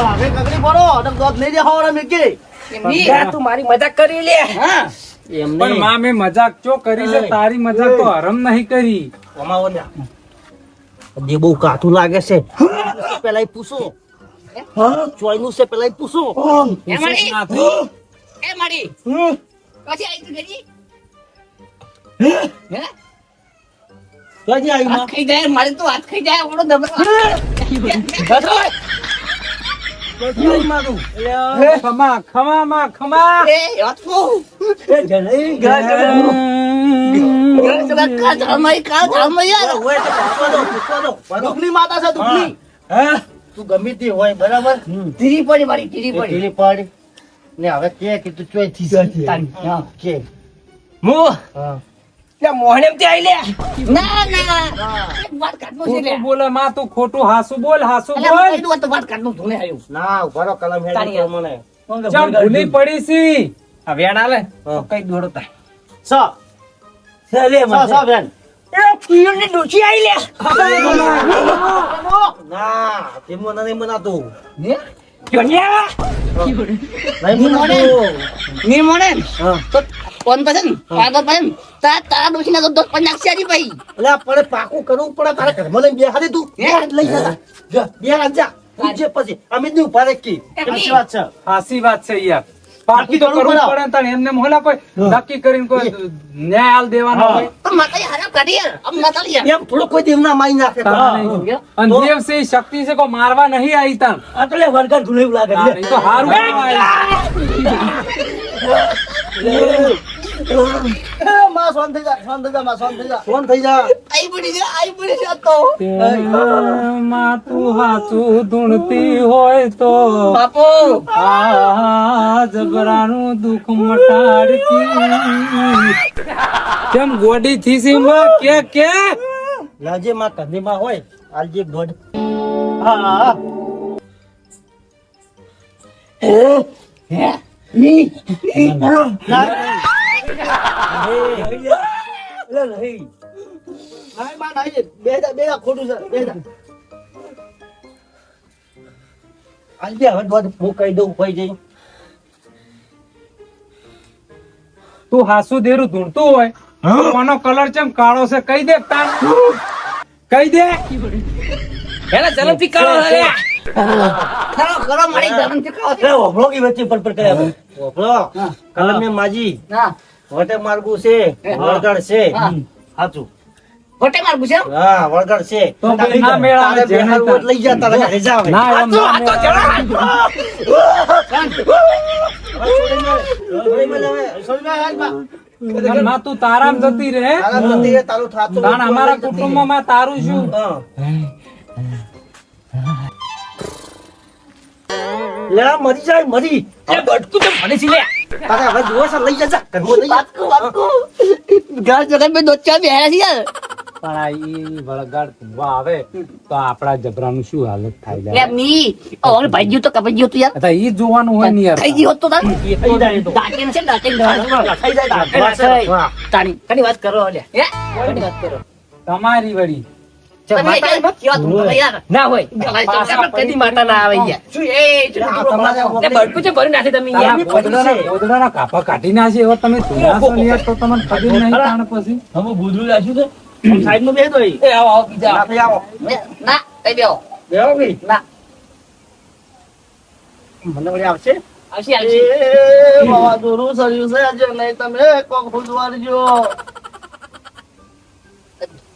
વાઘે કકડી પડો અને દોધ નહીં દેખાવ અમે કે તું મારી મજાક કરી લે. હા પણ માં મેં મજાક ચો કરી છે, તારી મજાક તો હરમ નહીં કરી. અમાવો ને જે બહુ કાઠું લાગે છે પેલા ઈ પૂછો ચોયનું છે પેલા ઈ પૂછો એ મારી નાથી. એ મારી પછી આવી તું ઘરી હે ચોયની આવી હાથ માં ખાઈ જાય મારી તો હાથ ખાઈ જાય આપણો દબરો ખમા ખમા માં ખમા. એ હાથ કો એ જનઈ ગાય કા ધરમાઈ યાર હોય તો પૂછવા દો દુખની માતા છે દુખની હા તું ગમે તે હોય બરાબર ધીરી પડી મારી ધીરી પડી ઢીલી પડી ને હવે કે તું ચોય થી હા કે મુ હા ત્યાં મોહણેમ તે આઈ લે ના એક વાત કાઢનો છે લે ખોટું બોલે માં, તું ખોટું હાસુ બોલ, હાસુ અલ્યા બોલ. કઈ દો તો વાત કાઢનો ધોને આવ્યો ના ઉભારો કલમ તારી હેડ મને ચમ ભૂલી પડી સી. આ વેણ આલે હા. કઈ દોડો તા સ સ બેન એ પીર ની ડોચી આઈ લે ના તે મને નહીં મનાતું ને જોનિયા નહીં મનાતું ની મોને હા તો કોણ પસંદ પાગલ પસંદ તારા ડોચી ના તો પણ નાખી ભાઈ એટલે આપણે પાકું કરવું પડે તારે ઘરમાં લઈને બેહાડી તું લઈ જા બેહાડ જા પૂછે પછી અમે જ નહીં ઉભા રાખી સાચી વાત છે હાસી વાત છે યાર. પાકી તો કરવું પડે ને તાણે. એમને મોહલા કોઈ નક્કી કરીને કોઈ ન્યાય આલ દેવાનો હોય. પણ માતા હરામ કાઢી યાર આમ માતા યાર એમ થોડો કોઈ દેવના મારી નાખે તો. તાણે. અને દેવ છે ઈ શક્તિ છે કોઈ મારવા નહીં આવી તાણ. આટલે વરગાર ધૂળેવું લાગે તાણે. ઈ તો હારું માં સોન થઈ જા સોન થઈ જા માં સોન થઈ જા સોન થઈ જા આઈ પડી છે તો માં તું હાચું ધૂણતી હોય તો બાપુ આ જબરાનું દુઃખ મટાડતી. કેમ ગોડી થી સી માં કે લાજે માં કંદીમાં હોય આલજે ગોડ હા હે ની ખોટું છે આલજે હવે દોડ હું કહી દઉં ભાઈ જઈ તું હાસુ દેરું ધૂણતું હોય તો આનો કલર ચમ કાળો છે કહી દે તાન. કહી દે. એના જન્મથી કાળો છે ખરો મારી જન્મથી કાળો છે ઓભળો કી વચ્ચે પર કર્યા ઓભળો કલમ ને માજી હા વટે માર્ગું છે વળગડ છે હા. સાચું ખોટે માર પૂછે હા વળગડ છે તો ભાઈ ના મેળ આવે તારે જેને બેહાડવું હોય તો લઈ જા તારા ઘરે જા હવે. ના એમ ના મેળ આવે. અને માં તું તારામ જતી રહે. તારું થાતું તાણ અમારા કુટુંબમાં તારું શું? હા. લે મરી જાય મરી એ બટકું તો મને છે લે તારે હવે જોવો છે લઈ જા ઘરમાં લઈ જા બાતકો ઘર જગત મે દોચા બેહ્યા છે યાર પણ આ ઈ વળગાડ કૂવા આવે તો આપણા જબરાનું શું હાલત થાય લે યાર? મી ઓર ભાઈ ગયું તો કપાઈ ગયું તું યાર અતા ઈ જોવાનું હોય ને યાર. થઈ ગયું હોત તો તાર થઈ જાય તો. દાટીને છે દાટીને થઈ જાય હા. તાણી કની વાત કરો લે હે કની વાત કરો તમારી વળી તમે કઈ મત કેવા તું તો યાર ના હોય કદી માટા ના આવે યાર શું એ બટકું છે ભરી નાખી તમે યાર ગોદડાના કાપા કાઢી નાખે એવો તમે ધૂણા છો ને યાર, તો તમને ખબર નહીં તાણ પછી. હવે બુધું રાખ્યું છે સાઈડ માં બેહી દો ઈ. એ આવો આવો બીજા ના થઈ આવો ના કઈ બેહો બેહો કી ના મને વળી આવશે આવશે આવશે એ બાવા દોરું સર્યું છે આજે નહીં તમે કોક ખુદવારજો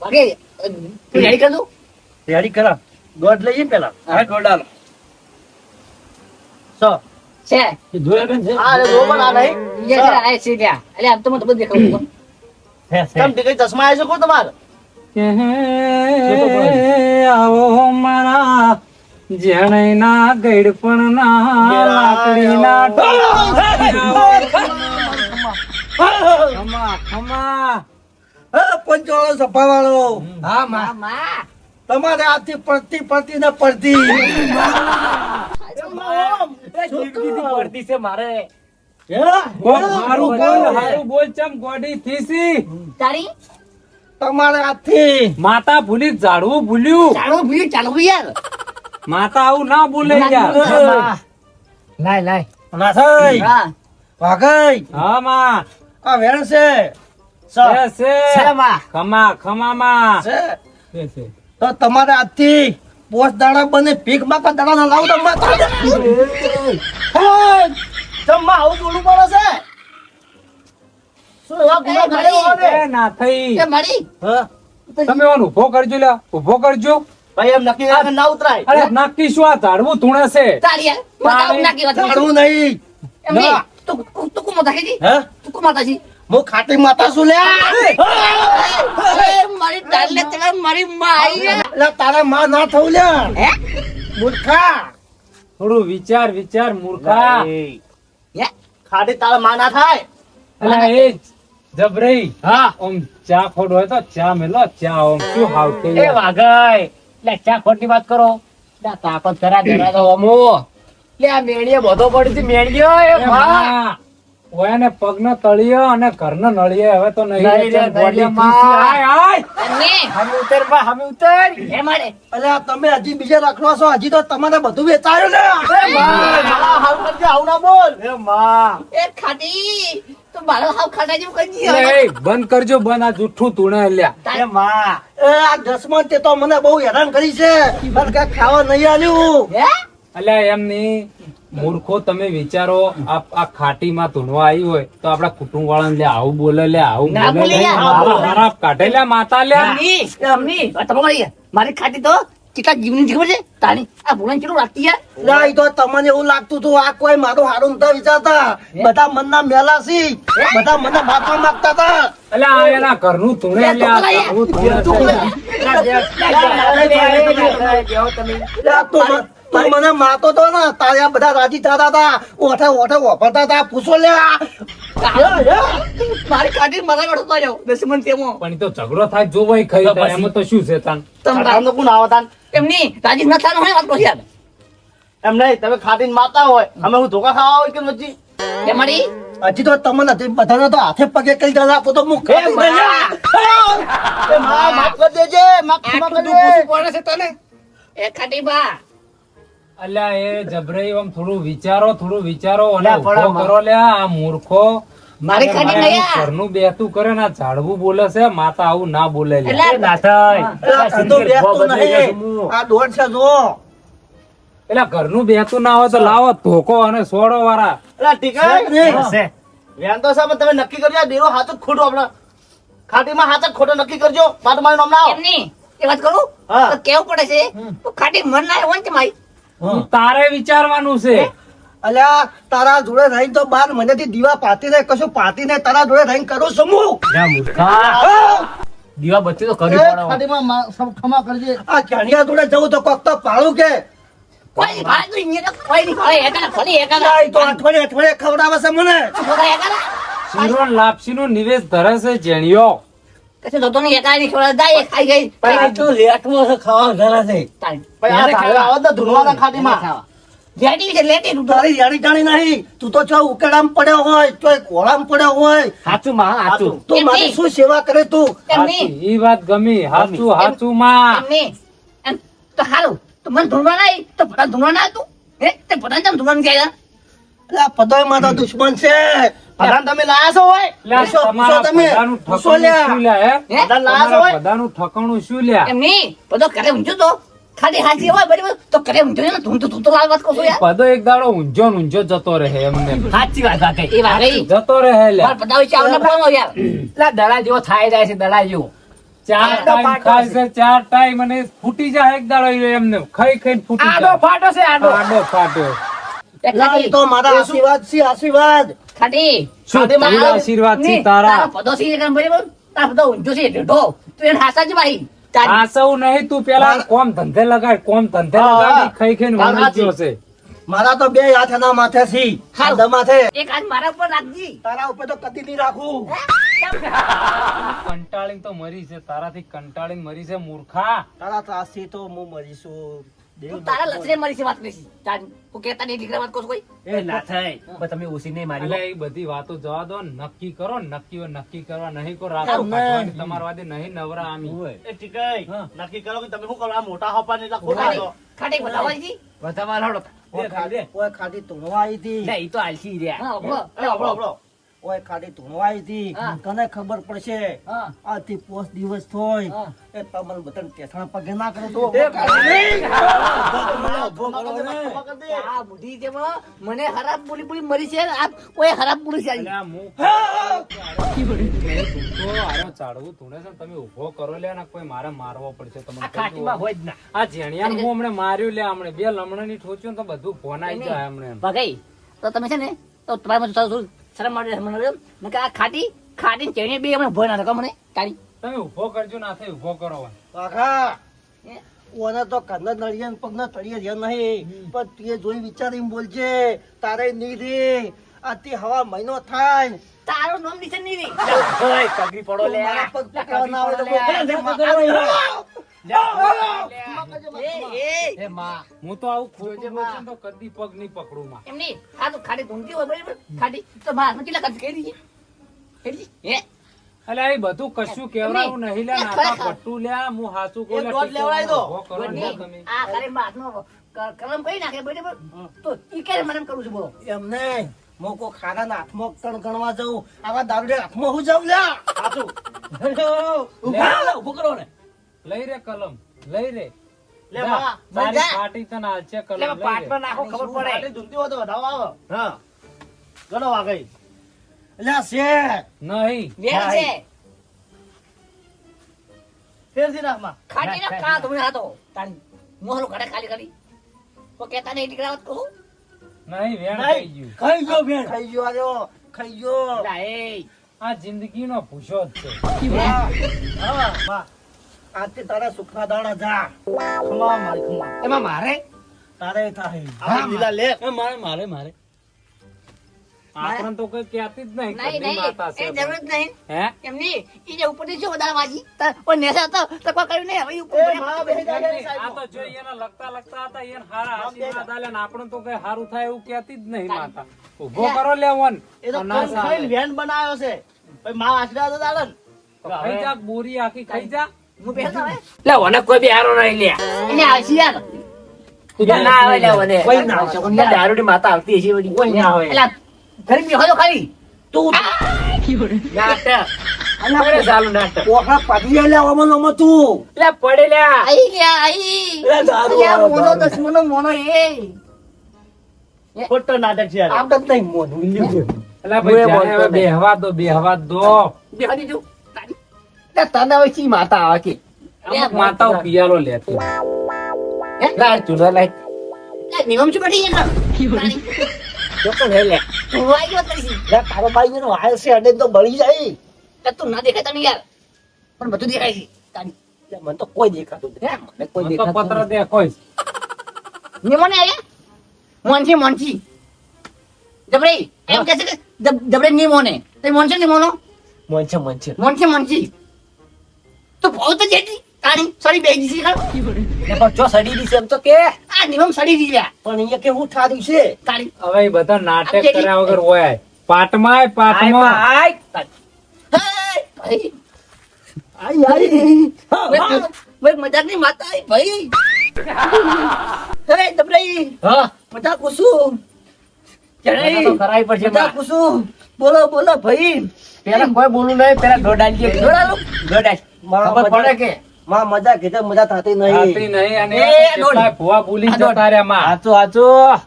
વાગે તું રેડી કર દઉં રેડી કરા ગોડ લઈએ પેલા હા ગોડાલો સો છે એ જોયા બેન છે આ રે રોમન આ નહીં ये जरा आए से क्या अरे अब तो मैं तो देखा हूँ કેમ તે કઈ ચશ્મા આવ્યો છે કો તમારે કે આવો મારા જેણેના ગઈડપણના લાકડીના ખમા ખમા. પંચવાળો સફા વાળો હા માં माँ તમારે આથી પડતી ને પડતી पड़ती से मारे હારું બોલ હારું બોલ ચમ ગોડી થીસી तारी તમારે આથી માતા ભૂલી ઝાડવું ભૂલ્યું. चालो भूलिए यार માતા આવું ના બોલે યાર. લાય લાય નાથાઈ, હા વાઘઈ, હા માં આ વેણ છે. છે છે માં. ખમા ખમામાં છે. છે. તો તમારે આજથી પોસ દાડા બને ભીખ માંગવા દાડા ના લાવ તો માતા જમવા આવું બોલવું પડે છે. શું એવા ગુના કર્યો હવે? એ ના થઈ એ મળી હા? તમે ઓન ઉભો કરજો લ્યા, ઉભો કરજો. ભાઈ એમ નક્કી કરીને ના ઉતરાય. અરે નક્કી શું આ ઝાડવું ધૂણે છે. તારી યાર બતાવ ના કેવા ચાલવું નહીં. એમ નહીં તું તું કુ માતા કી હે? તું કુ માતા છી હું ખાટી માતા છું લ્યા. મારી ડાલે તમે મારી માં આવી એટલે તારા માં ના થવું લ્યા. હે મૂર્ખા. થોડું વિચાર વિચાર મૂર્ખા. હે ખાટી તારા માં ના થાય. અલા એ જબરઈ હા ઓમ ચા ખોટ હોય તો ચા મેલો ચા ઓમ શું હાવતે એ વાઘાઈ લે ચા ખોટી વાત કરો લે તાકાત કરા જરા તો અમો લે આ મેણીએ બધો પડી છે મેણીયો એ માં ઓયાને પગનો તળિયો અને ઘરનો નળિયો હવે તો નહીં નહીં રે, વેચાય. બોડી નહીં રે, ખીસી. માં. આય, આય. ને હમે ઉતર બા હમે ઉતર હે મારે અલ્યા તમે હજી બીજે રાખવા છો, હજી તો તમારે બધું વેચાયું ને. હાલ કરજે, આવું ના બોલ. એ ખાટી તો મારો હાવ ખાટા જેવું કરી એ, દીધો એ, બંધ કરજો બંધ આ જુઠ્ઠું તુણે લ્યા. એ આ દસમન તે તો મને બહુ હેરાન કરી છે. મને કાંઈ ખાવા નહીં આલ્યું. હે અલ્યા એમ નહીં મૂર્ખો તમે વિચારો આ ખાટીમાં ધૂણવા આવી હોય તો આપડા કુટુંબ વાળાને લે આવું બોલે લે આવું ના બોલે બોલે લે યાર. મારા હારા કાઢે લે માતા લે અમની તમે મળી મારી ખાટી તો કેટલા જીવની ખબર છે તાણી આ ભૂલન કેટલું રાખતી યાર ના, ઈ તો તમને એવું લાગતું હતું આ કોઈ મારું હારું નતા વિચારતા. બધા મનના મેલા સી. બધા મને મારવા માંગતા હતા. અલ્યા આ એના ઘરનું ધૂણે લે આ ઘરનું ધૂણે છે. લા, તું મને મારતો તો ને તારે આ બધા રાજી થતા હતા. ઓઠે ઓઠે વાપરતા હતા. પૂછો લ્યા. મારી ખાટી મારા બેઠો તો રહ્યો દસમન તેમાં પણ ઈ તો ઝઘડો થાય જો ભાઈ ખાઈ થાય એમાં તો શું છે તાન તમને કોણ આવતા? એમની રાજી ના થવાનું હોય વાત કહો યાર એમ નહીં, તમે ખાટીને મારતા હોય, અમે હું ધોકા ખાવા હોય કે પછી? એ મારી હજી તો તમને બધાને તો હાથે પગે કઈ જતા આપો તો હું ખાતી એ માં. નહીં. એ માં, માફ કરી દેજે. માફ ક્ષમા આટલું કરજે. દુઃખ પડે છે તને એ ખાટી બા અલ્યા એ જબરાઈ આમ થોડું વિચારો અને લ્યા, પણ ઉભો કરો લ્યા આ મૂર્ખો મારી ખાટી મારે નયા. ઘરનું બેતું કરે ને આ ઝાડવું બોલે છે માતા આવું ના બોલે લ્યા. એટલે આ ધંધો બેસતો નહીં. આ દોઢ છે જો. એટલે ઘરનું બેતું ના હોય તો લાવો ધોકો અને સોડો વાળા વેન તો સાહેબ તમે નક્કી કરજો. આ ડેરો હાથ જ ખોટો આપડે ખાટીમાં હાથ જ ખોટો નક્કી કરજો. પાછું મારું નામ ના આવો. એમની એ વાત કરું હા. તો કેવું પડે છે તો ખાટી મન ના હોય ને મારી ઈ તારે વિચારવાનું છે અલ્યા તારા જોડે રહીને તો બાર મહિનાથી દીવા પાતી નહીં, કશું પાતી નહીં. તારા જોડે રહીને કરું છું હું. દીવા બત્તી તો ક્ષમા કરજે. આ જાણિયા જોડે જવું તો કોક તો પાડું કે કોઈ ભાઈ તો અહીંયા તો કોઈ નહીં ભાઈ એકાના ફરી આ એકાના ઈ તો અઠવાડિયે ખવડાવે છે મને. છોકરા એકાના શીરો ને લાપસીનું નિવેશ ધરે છે જેણીઓ કશે જોતો નહીં એકાઈ નહીં ખવડાવે જાય એ ખાઈ ગઈ તારી. ભાઈ આ તારે આવત ને ધૂળવાના ખાટીમાં. લેટી છે લેટી તું તો. તારી જાણી જાણી નહીં. તું તો ચો ઉકેડામાં પડ્યો હોય, ચોય ઘોડામાં પડ્યો હોય. તું એમ મારી નહીં. શું સેવા કરે તું? એમ નહીં હાચું, ઈ વાત ગમી હાચું માં એમ નહીં એમ તો હારું તો મને ધૂળવા ના આવી, તો ભગવાન ધૂળવા ના હતું હે તે ભગવાન કેમ ધૂળવાનું કહે યાર? એટલે આ પતોય મારો દુશ્મન છે. ભગવાન તમે લાયા છો હોય? પૂછો, પૂછો તમે. પૂછો લ્યા. હે? ભગવાન લાયા છો હોય? બધાનું ઠકાણું શું લ્યા એમ નહીં બધો ઘરે ઊંઝો તો ખાલી હાથી હોય બરાબર તો ઘરે ઊંઝો ને તું તો લાલ વાત કહું છું યાર પદો એક દાડો ઊંઝો ને ઊંઝો જતો રહે એમને સાચી વાત એ વાત રહી જતો રહે લ્યા મારા બધા વિશે આવને ફોન યાર દડા જેવો થાય જાય છે દડા જેવો ચાર ટાઈમ ખાય છે, ચાર ટાઈમ અને ફૂટી જાય એક દાડો ઈ એમને ખાઈ ખાઈને ફૂટી આડો જાય ફાટો છે આડો આડો ફાટ્યો એ લા, ઈ તો મારા આશીર્વાદ છે, આશીર્વાદ. ખાટી શું તારા આશીર્વાદ છે નહીં, તારા બધો સી કામ બરાબર તારા બધો ઊંઝો છે ઢો તું એને હાસા જ ભાઈ તારી આસવ નહીં તું પેલા કોમ ધંધે લગાડ લગાડી ખાઈ ખાઈને વાત વળી ગયો છે મારા તો બે હાથ એના માથે છે. હારું. આંધા માથે. એક હાથ મારા ઉપર રાખજી તારા ઉપર તો કદી નહીં રાખું. કંટાળીને તો મરી છે તારાથી કંટાળીને મરી છે મૂર્ખા તારા ત્રાસથી તો હું મરીશું. તું તારા લસરે મારી છે વાત કરી છે. તારી તું કહેતા નહીં દીકરા વાત કહો છો કોઈ એ ના થાય પણ તમે ઓછી નહીં મારી એટલે એ બધી વાતો જવા દો ને, નક્કી કરો ને, નક્કી હોય નક્કી કરવા નહીં કો રાતો એમ નહીં. કાઢવાની તમારા વાદે નહીં નવરા આમી એ ટીકાઈ, હા. નક્કી કરો કે તમે શું કરો, આ મોટા હોપા ને એટલા ખોટા છો. ખાટી બતાવવાની છી? બધા મારા હળો. ઓય ખાટી ધૂણવા આવી હતી. લે, ઈ તો આલસી રહ્યા. હા, ઉભો. એ હબળો, હબળો. ઓય ખાટી ધૂણવા આવી હતી. હા. તને ખબર પડશે હા. આજથી 5 દિવસ થોય હા. એ તમને બધાને ટેસણા પગે ના કરે તો આ બુઢી જેમાં મને ખરાબ બોલી બોલી મરી છે. આ કોઈ ખરાબ બોલી છે એટલે આની. આ તો આનો ચાડવું ધૂણે છે ને, તમે ઊભો કરો લે ને, કોઈ મારે મારવો પડશે તમને આ ખાટીમાં હોય જ ના. આ જેણિયાને હું હમણાં માર્યું લે, હમણાં બે લમણાની ઠોચ્યું ને તો બધું ફોનાઈ જાય હમણાં. ભગાઈ તો તમે છે ને તો તમારે થોડું શરમ માટે મને કે આ ખાટી ખાટી ચેણી બે હમણાં ભય ના થકો મને તારી તમે ઊભો કરજો ના થાય ઊભો કરો હવે. કાકા ઓને તો કન્ન નળિયા ને પગના તળિયે રહ્યા નહીં પણ તું જોઈ વિચારીને બોલજે તારે નહીં રે આથી હવા મહિનો થાય તારું નામ નિશાન નહીં રે. ઓય, કગરી પડો લે. મારા પગ પકડવા ના આવે તો એ માં, હું તો આવું ખોટું બોલશું ને તો કદી પગ નહીં પકડું માં. એમ નહીં આ તો ખાટી ધૂમતી હોય બરાબર ખાટી તો મારા કેટલા ખર્ચ કરી દીધી કરી દીધી હે એટલે એ બધું કશું કેવડાવું નહીં લે, નાકા પટ્ટું લે, હું હાચું કહું લે, એક દોઢ લેવડાવી દો. ઊભો કરો ને તમે. આ કરે હાથનો કલમ કરી નાખે બરાબર તો ઈ ક્યારે મને એમ કરું છું બોલો એમ નહીં મોકો ખાડાના હાથમાં કણ ગણવા જવું આવા દારૂડિયા હાથમાં હું જાઉં લ્યા સાચું. ઉભો કરો ને લઈ રે કલમ, લઈ રે. લે જા, માં, મારી જા. પાટી તને હાલશે કલમ, લે, લઈ રે. પાટમાં નાખો ખબર પડે. આટલી ધૂમતી હોય તો વધાવો આવે. હા. ગણો વાગઈ. લ્યા શેઠ નહીં. વેર છે ફેરથી નાખમાં. ખાટી ના કા ધોઈને હાથો તારી મોહલો કાઢે ખાલી ખાલી તો કહેતા નહીં દીકરા વાત કહું નહીં, વેણ નહીં. થઈ ગયું. ખાઈ ગયો બેન. ખાઈ ગયો આજો ખાઈ ગયો લા, એ. આ જિંદગીનો ભૂસો જ છે. હા, વાહ. આજથી તારા સુખના દાણા જા ખમા મારી ખમા. એમાં મારે તારે થાય આ લીલા લે. મારે આપણને તો કઈ કહેતી જ નહીં, નહીં કદી માતા નહીં છે એ જરૂર જ નહીં હે? એમની ઈ જે ઉપરથી શું વધારે વાજી પણ નેસા તો કોઈ કર્યું નહીં હવે ઈ ઉપર એ માં બેસી જા, બેસી આ સાઈડમાં. તો જો એને લગતા હતા એને હારા આશીર્વાદ આલ્યા ને આપણને તો કઈ હારું થાય એવું કહેતી જ નહીં માતા. ઊભો કરો લેવન. એ તો ના કણ ખાઈને વેન બનાવ્યો છે. પછી માં આશીર્વાદ જ આલે ને. ખાઈ જા, બોરી આખી ખાઈ જા. હું બેસતો હવે લે, ઓને કોઈ બી હારો નહીં લે. એને આવશે યાર તું ના આવે લે ઓને. કોઈ ના આવશે, કોઈ ના. લે, દારૂડી માતા આવતી હશે બધી. કોઈ ના આવે એલા ઘરે બેહો તો ખાલી તું નાટક. અરે, ચાલુ નાટક. ઓખા પાડી લ્યા ઓમન ઓમ તું લે, પડે લે. આઈ ગયા આઈ એ દારૂ અલ્યા, વાળો મોનો દારૂ. દસમનો મોનો એ ખોટો નાટક છે યાર. આમ તો નહીં મોન અલા ભાઈ, જાણે હવે બેહવા દો, બેહવા દો. બેહો દીધું તારી લે, તને હવે શી માતા આવે કે? અમુક માતાઓ પિયાલો લેતી. લા, ચૂલો લાય. લે, નિયમ શું કાઢી ગયા તારી ચોખ્ખો લઈ લે. તું આઈ ગયો તારી તારો ભાઈ નો હાલ છે અને તો બળી જાય લે, તું ના દેખાય તને યાર પણ બધું દેખાય છે તારી લે, મને તો કોઈ દેખાતું નથી. હે મને કોઈ મને તો દેખાતું પત્ર દેખો જ. નિમોને આયા મોનથી મોનથી જબરે એમ કહે છે કે જબરે નિમોને તે મોનથી નિમોનો મન છે મન છે મોનથી મોનથી તો બહુ તો જેટી તારી સોરી બેગી છે ખા લે, પણ જો સડી દી છે એમ તો કે. આ નિમમ સડી દીધા પણ અહીંયા કેવું ઠાર્યું છે તારી હવે એ બધા નાટક કર્યા વગર હોય. પાટમાં પાટમાં. આય, હે ભાઈ આઈ આઈ ભાઈ મજાક ની માતા આઈ ભાઈ હે જબરે હા, મજાક કુસુમ મને તો કરાવી પડશે મજાક માં. કુસુમ બોલો બોલો ભાઈ પેલા કોઈ બોલું નહીં, પેલા દોડાલીએ. દોડાલો. દોડાય. ખબર પડે કે માં મજા કીધે મજા થતી ખાતી નહીં નહીં અને એ કેટલાય ભુવા ભૂલી આ દોડ. જતા રહ્યા માં. હાચું, હાચું.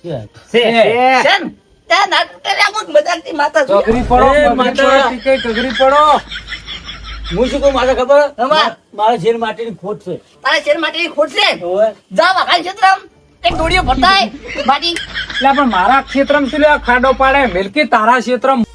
છે, છે. છે. કેમ ત્યાં નાટક કર્યા મત મજાક ની માતા છું. કગરી પડો, એ કગરી માતા. પડો, ટીકે કગરી પડો. હું શું કહું મારે ખબર? હમણાં. મારે ઝેર માટીની ખોટ છે. તારા શેર માટે ખોટ છે ઓવે. જા વાઘાલ ક્ષેત્રમ એક દોડીઓ ભરતા હે બાટી એટલે પણ મારા ક્ષેત્રમાં શું લે ખાડો પાડે મિલકી તારા ક્ષેત્રમાં